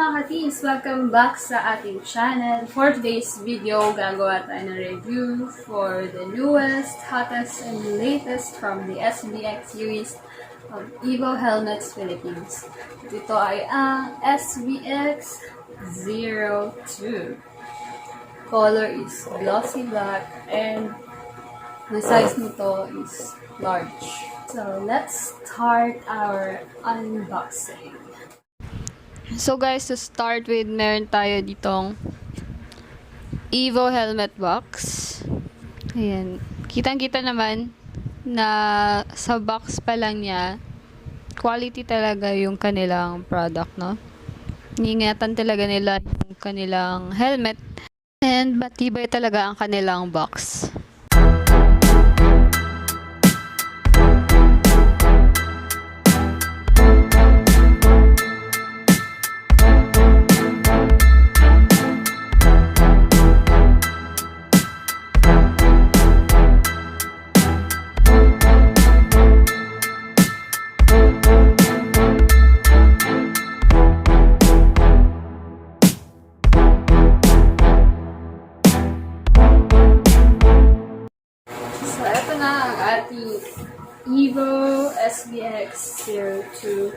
mga ka-teams! Welcome back sa ating channel. For today's video, gagawa tayo ng review for the newest, hottest, and latest from the SVX series of Evo Helmets Philippines. Ito ay ang SVX-02. Color is glossy black and the size nito is large. So, let's start our unboxing. So guys, to start with, meron tayo ditong Evo Helmet box. Ayan. Kitang-kita naman na sa box pa lang niya, quality talaga yung kanilang product, no? Iingatan talaga nila yung kanilang helmet and matibay talaga ang kanilang box. Ating Evo SVX-02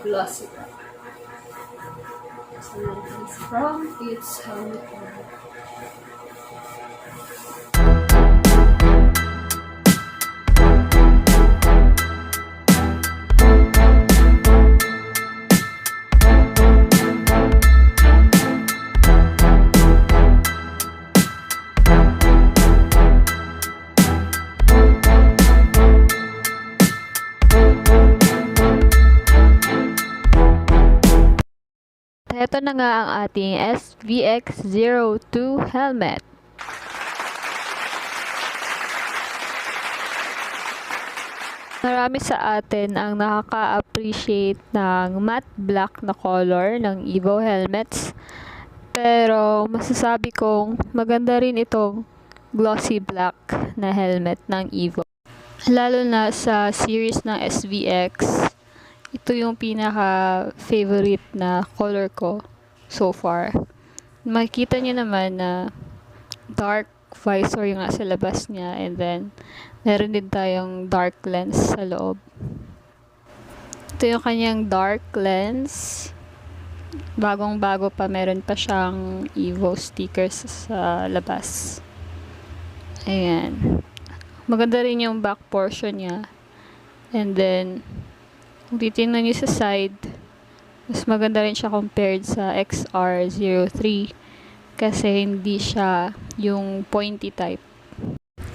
glossy black. So this is from its helmet cover. Ito na nga ang ating SVX-02 helmet. Marami sa atin ang nakaka-appreciate ng matte black na color ng Evo Helmets. Pero masasabi kong maganda rin itong glossy black na helmet ng Evo. Lalo na sa series ng SVX. Ito yung pinaka-favorite na color ko so far. Makikita niyo naman na dark visor yung nasa labas niya, and then meron din tayong dark lens sa loob. Ito yung kanyang dark lens. Bagong-bago pa, meron pa siyang Evo stickers sa labas. Ayan. Maganda rin yung back portion niya. And then kung titingnan nyo sa side, mas maganda rin siya compared sa XR03 kasi hindi siya yung pointy type.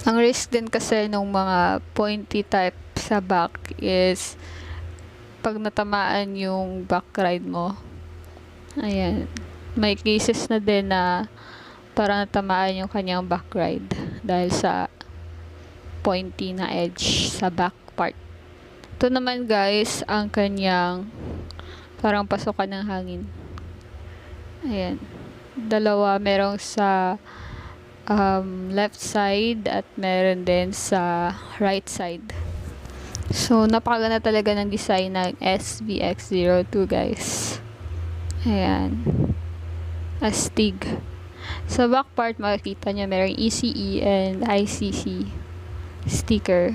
Ang risk din kasi ng mga pointy type sa back is pag natamaan yung back ride mo. Ayan. May cases na din na parang natamaan yung kanyang back ride dahil sa pointy na edge sa back part. Ito naman guys, ang kanyang parang pasukan ng hangin. Ayan. Dalawa, merong sa left side at meron din sa right side. So, napakaganda talaga ng design ng SVX-02 guys. Ayan. Astig. Sa back part, makikita nyo merong ECE and ICC sticker.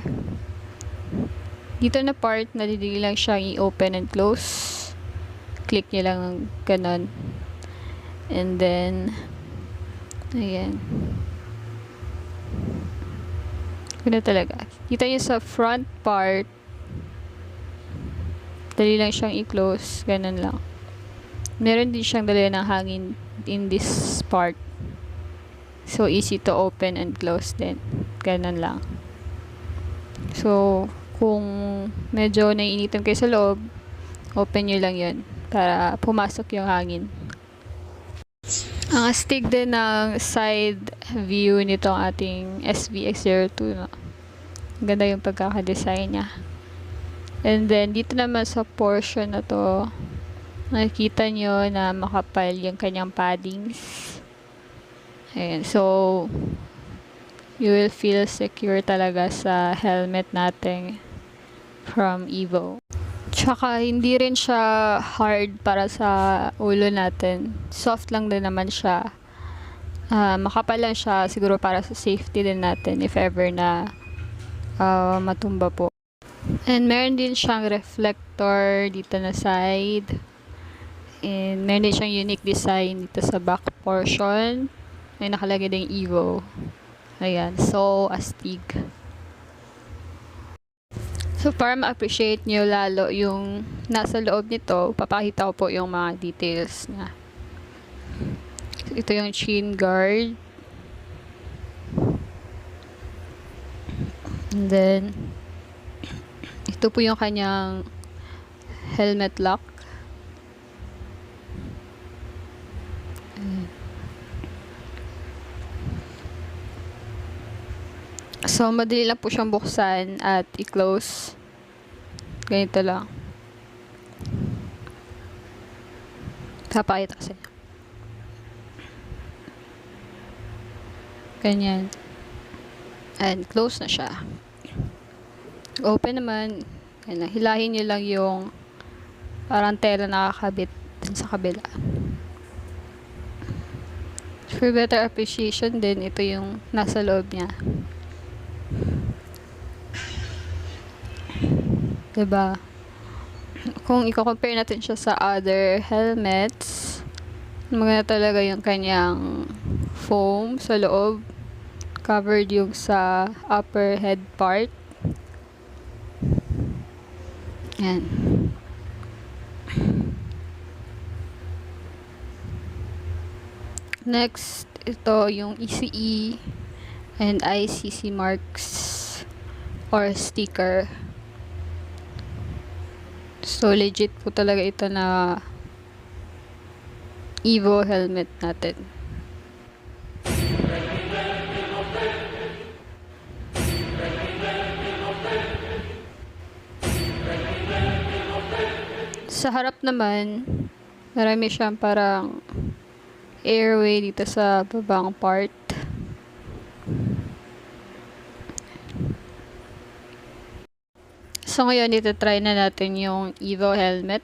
Dito na part, nadidili lang siyang i-open and close. Click nyo lang ng ganon. And then, ayan. Ganda talaga. Kita nyo sa front part, dali lang siyang i-close. Ganon lang. Meron din siyang dali ng hangin in this part. So, easy to open and close din. Ganon lang. So, kung medyo naiinitan kayo sa loob, open nyo lang yun para pumasok yung hangin. Ang astig din ng side view nitong ating SVX-02. No? Ganda yung pagkakadesign niya. And then, dito naman sa portion na to, nakikita nyo na makapal yung kanyang paddings. Ayan. So, you will feel secure talaga sa helmet natin from Evo. Tsaka hindi rin siya hard para sa ulo natin. Soft lang din naman siya. Makapal lang siya siguro para sa safety din natin if ever na matumba po. And meron din siyang reflector dito na side. And meron din siyang unique design dito sa back portion. May nakalagay din Evo. Ayan, so astig. So para ma-appreciate nyo lalo yung nasa loob nito, papakita ko po yung mga details niya. So, ito yung chin guard. And then, ito po yung kanyang helmet lock. So, madali lang po siyang buksan at i-close. Ganito lang. Papakita kasi. Ganyan. And close na siya. Open naman. Ganyan. Hilahin nyo lang yung parang tela nakakabit dun sa kabila. For better appreciation din, ito yung nasa loob niya. Diba? Kung i-compare natin siya sa other helmets, maganda talaga yung kanyang foam sa loob. Covered yung sa upper head part. Yan. Next, ito yung ECE and ICC marks or sticker. So, legit po talaga ito na Evo helmet natin. Sa harap naman, marami siyang parang airway dito sa babang part. So, ngayon, try na natin yung Evo helmet.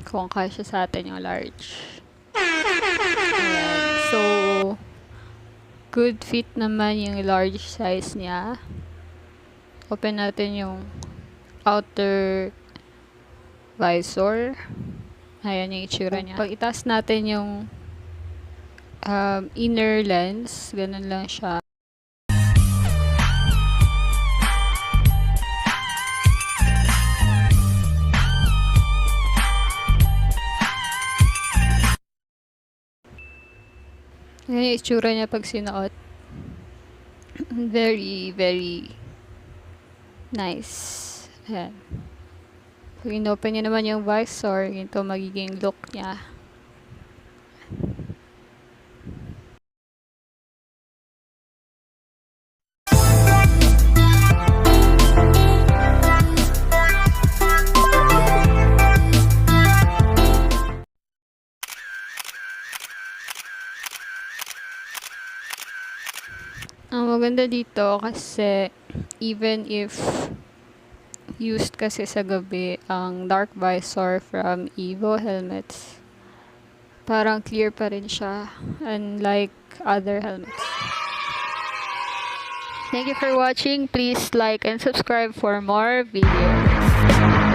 Kung kasya sa atin yung large. Ayan. So, good fit naman yung large size niya. Open natin yung outer visor. Ayan yung itsura niya. Pag itaas natin yung inner lens, ganun lang siya. Ayan yung itsura niya pag sinuot. Very, very nice. Ayan. Pag in-open niya naman yung visor, ito magiging look niya. Ang maganda dito kasi even if used kasi sa gabi ang dark visor from Evo Helmets, parang clear pa rin siya unlike other helmets. Thank you for watching. Please like and subscribe for more videos.